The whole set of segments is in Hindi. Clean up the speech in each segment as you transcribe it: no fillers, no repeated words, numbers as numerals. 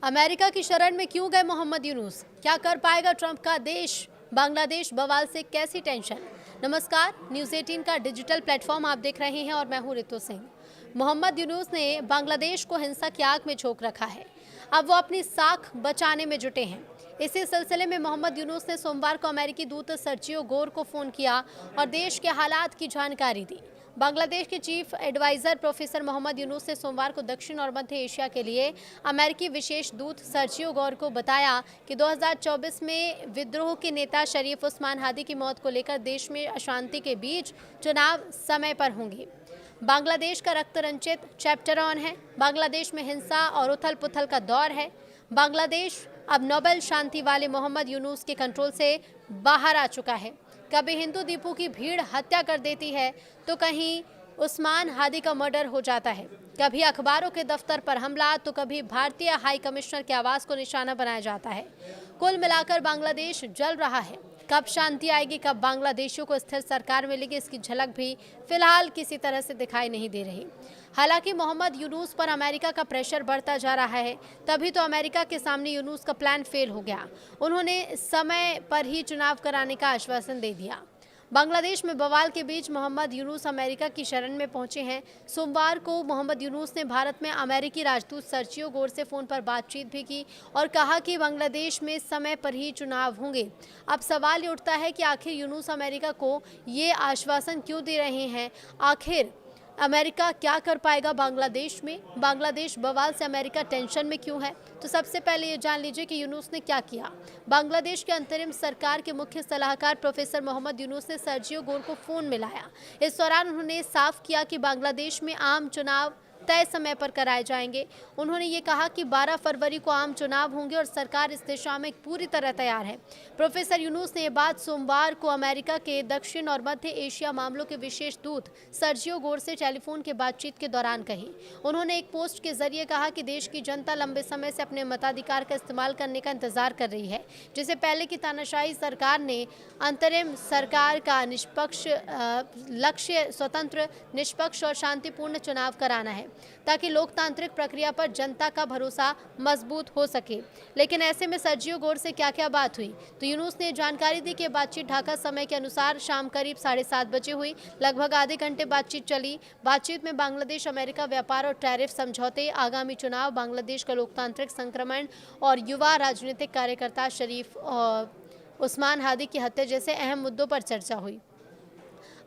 अमेरिका की शरण में क्यों गए मोहम्मद यूनुस? क्या कर पाएगा ट्रंप का देश? बांग्लादेश बवाल से कैसी टेंशन? नमस्कार, न्यूज़ 18 का डिजिटल प्लेटफॉर्म आप देख रहे हैं और मैं हूं रितु सिंह। मोहम्मद यूनुस ने बांग्लादेश को हिंसा की आग में झोंक रखा है। अब वो अपनी साख बचाने में जुटे हैं। इसी सिलसिले में मोहम्मद यूनुस ने सोमवार को अमेरिकी दूत सर्जियो गोर को फ़ोन किया और देश के हालात की जानकारी दी। बांग्लादेश के chief adviser professor Mohammad Yunus ने सोमवार को दक्षिण और मध्य एशिया के लिए अमेरिकी विशेष दूत सर्जियो गोर को बताया कि 2024 में विद्रोह के नेता शरीफ उस्मान हादी की मौत को लेकर देश में अशांति के बीच चुनाव समय पर होंगे। बांग्लादेश का रक्त रंजित चैप्टर ऑन है। बांग्लादेश में हिंसा और उथल पुथल का दौर है। बांग्लादेश अब नोबेल शांति वाले मोहम्मद यूनुस के कंट्रोल से बाहर आ चुका है। कभी हिंदू दीपों की भीड़ हत्या कर देती है तो कहीं उस्मान हादी का मर्डर हो जाता है। कभी अखबारों के दफ्तर पर हमला तो कभी भारतीय हाई कमिश्नर के आवास को निशाना बनाया जाता है। कुल मिलाकर बांग्लादेश जल रहा है। कब शांति आएगी, कब बांग्लादेशियों को स्थिर सरकार मिलेगी, इसकी झलक भी फिलहाल किसी तरह से दिखाई नहीं दे रही। हालांकि मोहम्मद यूनुस पर अमेरिका का प्रेशर बढ़ता जा रहा है, तभी तो अमेरिका के सामने यूनुस का प्लान फेल हो गया। उन्होंने समय पर ही चुनाव कराने का आश्वासन दे दिया। बांग्लादेश में बवाल के बीच मोहम्मद यूनुस अमेरिका की शरण में पहुंचे हैं। सोमवार को मोहम्मद यूनुस ने भारत में अमेरिकी राजदूत सर्जियो गोर से फ़ोन पर बातचीत भी की और कहा कि बांग्लादेश में समय पर ही चुनाव होंगे। अब सवाल ये उठता है कि आखिर यूनुस अमेरिका को ये आश्वासन क्यों दे रहे हैं? आखिर अमेरिका क्या कर पाएगा बांग्लादेश में? बांग्लादेश बवाल से अमेरिका टेंशन में क्यों है? तो सबसे पहले ये जान लीजिए कि यूनुस ने क्या किया। बांग्लादेश के अंतरिम सरकार के मुख्य सलाहकार प्रोफेसर मोहम्मद यूनुस ने सर्जियो गोर को फ़ोन मिलाया। इस दौरान उन्होंने साफ किया कि बांग्लादेश में आम चुनाव तय समय पर कराए जाएंगे। उन्होंने ये कहा कि 12 फरवरी को आम चुनाव होंगे और सरकार इस दिशा में पूरी तरह तैयार है। प्रोफेसर यूनुस ने ये बात सोमवार को अमेरिका के दक्षिण और मध्य एशिया मामलों के विशेष दूत सर्जियो गोर से टेलीफोन के बातचीत के दौरान कही। उन्होंने एक पोस्ट के जरिए कहा कि देश की जनता लंबे समय से अपने मताधिकार का इस्तेमाल करने का इंतजार कर रही है, जिसे पहले की तानाशाही सरकार ने अंतरिम सरकार का निष्पक्ष लक्ष्य स्वतंत्र, निष्पक्ष और शांतिपूर्ण चुनाव कराना है ताकि लोकतांत्रिक प्रक्रिया पर जनता का भरोसा मजबूत हो सके। लेकिन ऐसे में सर्जियो गोर से क्या बात हुई? तो यूनुस ने जानकारी दी कि बातचीत ढाका समय के अनुसार शाम करीब 7:30 बजे हुई। लगभग आधे घंटे बातचीत चली। बातचीत में बांग्लादेश अमेरिका व्यापार और टैरिफ समझौते, आगामी चुनाव, बांग्लादेश का लोकतांत्रिक संक्रमण और युवा राजनीतिक कार्यकर्ता शरीफ उस्मान हादी की हत्या जैसे अहम मुद्दों पर चर्चा हुई।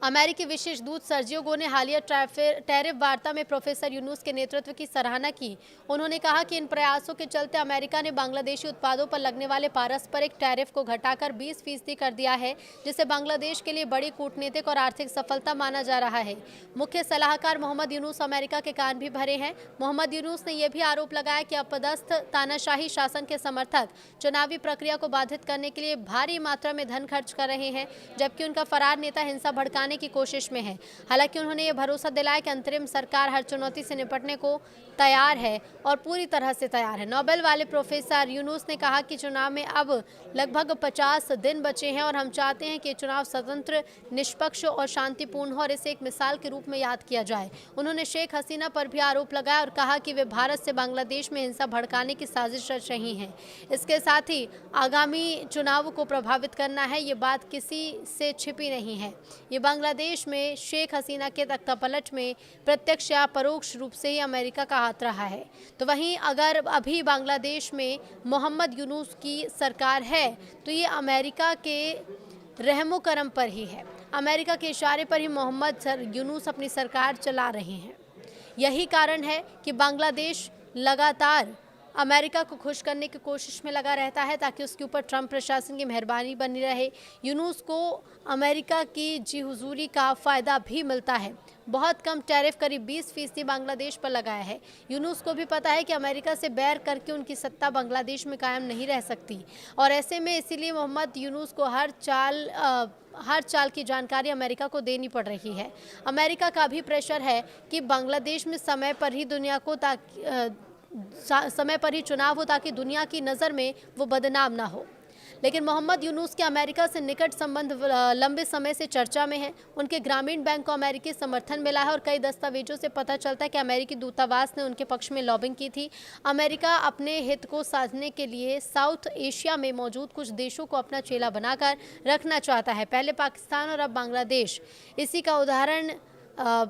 अमेरिकी विशेष दूत सर्जियो गोर ने हालिया टैरिफ वार्ता में प्रोफेसर यूनुस के नेतृत्व की सराहना की। उन्होंने कहा कि इन प्रयासों के चलते अमेरिका ने बांग्लादेशी उत्पादों पर लगने वाले पारस्परिक टैरिफ को घटाकर 20% कर दिया है, जिसे बांग्लादेश के लिए बड़ी कूटनीतिक और आर्थिक सफलता माना जा रहा है। मुख्य सलाहकार मोहम्मद यूनुस अमेरिका के कान भी भरे हैं। मोहम्मद यूनुस ने यह भी आरोप लगाया कि अपदस्थ तानाशाही शासन के समर्थक चुनावी प्रक्रिया को बाधित करने के लिए भारी मात्रा में धन खर्च कर रहे हैं, जबकि उनका फरार नेता हिंसा भड़काने की कोशिश में है। हालांकि उन्होंने ये भरोसा दिलाया कि अंतरिम सरकार हर चुनौती से निपटने को तैयार है और पूरी तरह से तैयार है। नोबेल वाले प्रोफेसर यूनुस ने कहा कि चुनाव में अब लगभग 50 दिन बचे हैं और हम चाहते हैं कि चुनाव स्वतंत्र, निष्पक्ष और शांतिपूर्ण हो और इसे एक मिसाल के रूप में याद किया जाए। उन्होंने शेख हसीना पर भी आरोप लगाया और कहा कि वे भारत से बांग्लादेश में हिंसा भड़काने की साजिश रच रही हैं। इसके साथ ही आगामी चुनाव को प्रभावित करना है, ये बात किसी से छिपी नहीं है। ये बांग्लादेश में शेख हसीना के तख्तापलट में प्रत्यक्ष या परोक्ष रूप से ही अमेरिका का हाथ रहा है। तो वहीं अगर अभी बांग्लादेश में मोहम्मद यूनुस की सरकार है तो ये अमेरिका के रहमो करम पर ही है। अमेरिका के इशारे पर ही मोहम्मद यूनुस अपनी सरकार चला रहे हैं। यही कारण है कि बांग्लादेश लगातार अमेरिका को खुश करने की कोशिश में लगा रहता है ताकि उसके ऊपर ट्रंप प्रशासन की मेहरबानी बनी रहे। यूनुस को अमेरिका की जी हुजूरी का फ़ायदा भी मिलता है। बहुत कम टैरिफ करीब 20% बांग्लादेश पर लगाया है। यूनुस को भी पता है कि अमेरिका से बैर करके उनकी सत्ता बांग्लादेश में कायम नहीं रह सकती और ऐसे में इसीलिए मोहम्मद यूनुस को हर चाल की जानकारी अमेरिका को देनी पड़ रही है। अमेरिका का भी प्रेशर है कि बांग्लादेश में समय पर ही चुनाव हो ताकि दुनिया की नज़र में वो बदनाम ना हो। लेकिन मोहम्मद यूनुस के अमेरिका से निकट संबंध लंबे समय से चर्चा में है। उनके ग्रामीण बैंक को अमेरिकी समर्थन मिला है और कई दस्तावेजों से पता चलता है कि अमेरिकी दूतावास ने उनके पक्ष में लॉबिंग की थी। अमेरिका अपने हित को साधने के लिए साउथ एशिया में मौजूद कुछ देशों को अपना चेला बनाकर रखना चाहता है, पहले पाकिस्तान और अब बांग्लादेश। इसी का उदाहरण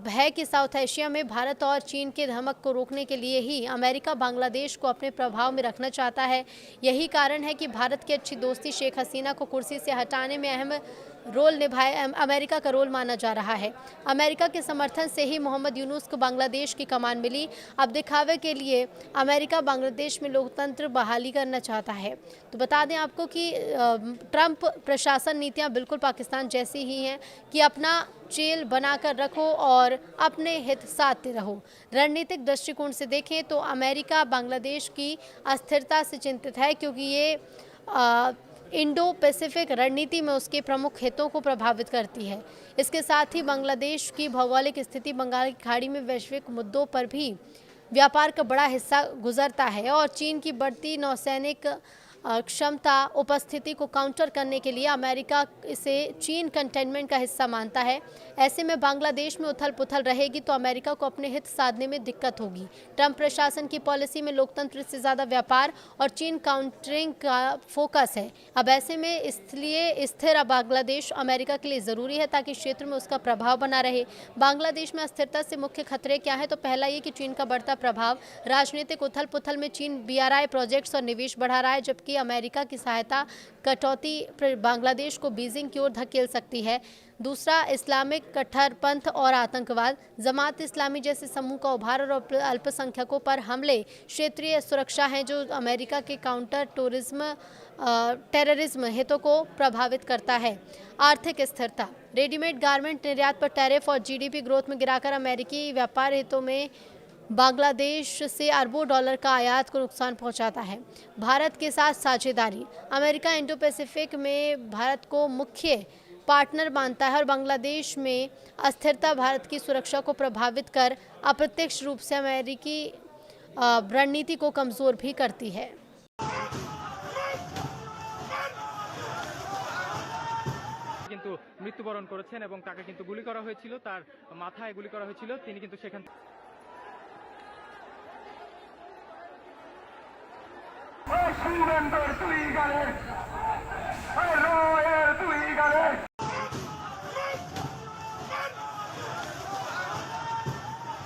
है कि साउथ एशिया में भारत और चीन के धमक को रोकने के लिए ही अमेरिका बांग्लादेश को अपने प्रभाव में रखना चाहता है। यही कारण है कि भारत की अच्छी दोस्ती शेख हसीना को कुर्सी से हटाने में अहम रोल निभाए अमेरिका का रोल माना जा रहा है। अमेरिका के समर्थन से ही मोहम्मद यूनुस को बांग्लादेश की कमान मिली। अब दिखावे के लिए अमेरिका बांग्लादेश में लोकतंत्र बहाली करना चाहता है। तो बता दें आपको कि ट्रंप प्रशासन नीतियां बिल्कुल पाकिस्तान जैसी ही हैं कि अपना चेल बनाकर रखो और अपने हित साधते रहो। रणनीतिक दृष्टिकोण से देखें तो अमेरिका बांग्लादेश की अस्थिरता से चिंतित है, क्योंकि ये इंडो पैसिफिक रणनीति में उसके प्रमुख हितों को प्रभावित करती है। इसके साथ ही बांग्लादेश की भौगोलिक स्थिति बंगाल की खाड़ी में वैश्विक मुद्दों पर भी व्यापार का बड़ा हिस्सा गुजरता है और चीन की बढ़ती नौसैनिक क्षमता उपस्थिति को काउंटर करने के लिए अमेरिका इसे चीन कंटेनमेंट का हिस्सा मानता है। ऐसे में बांग्लादेश में उथल पुथल रहेगी तो अमेरिका को अपने हित साधने में दिक्कत होगी। ट्रंप प्रशासन की पॉलिसी में लोकतंत्र से ज़्यादा व्यापार और चीन काउंटरिंग का फोकस है। अब ऐसे में इसलिए स्थिर बांग्लादेश अमेरिका के लिए ज़रूरी है ताकि क्षेत्र में उसका प्रभाव बना रहे। बांग्लादेश में अस्थिरता से मुख्य खतरे क्या है? तो पहला ये कि चीन का बढ़ता प्रभाव। राजनीतिक उथल पुथल में चीन BRI प्रोजेक्ट्स और निवेश बढ़ा रहा है, जबकि अमेरिका की सहायता कटौती बांग्लादेश को बीजिंग की ओर धकेल सकती है। दूसरा, इस्लामिक कट्टरपंथ और आतंकवाद। जमात इस्लामी जैसे समूह का उभार और अल्पसंख्यकों पर हमले क्षेत्रीय सुरक्षा हैं जो अमेरिका के काउंटर टेररिज्म हितों को प्रभावित करता है। आर्थिक स्थिरता। रेडीमेड गारमेंट निर्यात पर टैरिफ और GDP ग्रोथ में गिराकर अमेरिकी व्यापार हितों में बांग्लादेश से अरबों डॉलर का आयात को नुकसान पहुंचाता है। भारत के साथ साझेदारी। अमेरिका इंडो पैसिफिक में भारत को मुख्य पार्टनर मानता है और बांग्लादेश में अस्थिरता भारत की सुरक्षा को प्रभावित कर अप्रत्यक्ष रूप से अमेरिकी रणनीति को कमज़ोर भी करती है। কিন্তু মৃত্যুবরণ করেছেন এবং তাকে কিন্তু গুলি করা হয়েছিল, তার মাথায় গুলি করা হয়েছিল। তিনি কিন্তু সেখান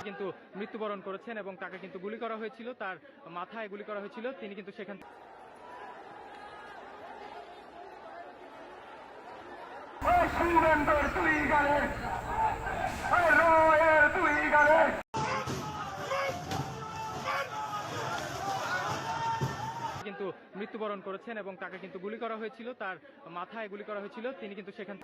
কিন্তু মৃত্যুবরণ করেছেন এবং তাকে কিন্তু গুলি করা হয়েছিল, তার মাথায় গুলি করা হয়েছিল। তিনি কিন্তু সেখান কিন্তু মৃত্যুবরণ করেছেন এবং তাকে কিন্তু গুলি করা হয়েছিল, তার মাথায় গুলি করা হয়েছিল। তিনি কিন্তু সেখান